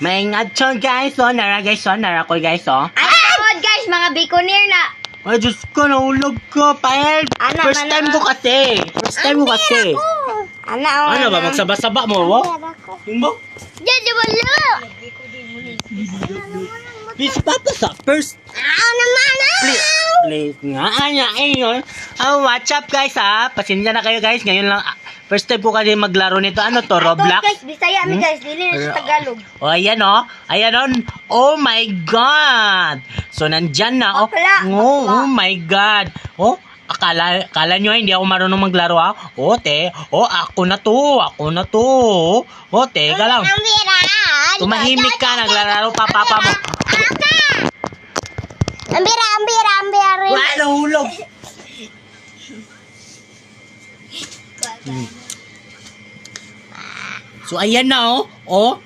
May ngatson guys, nara guys, nara ko guys, Ay, tawad guys, mga Biconeer na. Ay, Diyos ko, nahulog ko, pael. Ana, First mana, time ko kasi. First time ko kasi. Ana, Ano ba, magsaba-saba mo, wo? Yung mo? Diyan, di wala. Please, papa sa first. Naman Please nga, anya, ayun. What's up guys, Pasensya na kayo guys, ngayon lang. First time ko kasi maglaro nito. Ano to, Roblox? guys, Bisaya mi guys, dili na sa Tagalog. Oh, ayan Ayan oh my God. So, nandyan na. Bakla. Oh my God. Oh, akala nyo hindi ako marunong maglaro Oh, te. Oh, ako na to. Oh, teka lang. Tumahimik ka, naglalaro pa papa mo. Ambira. Wala, nahulog. So, ayan na, oh.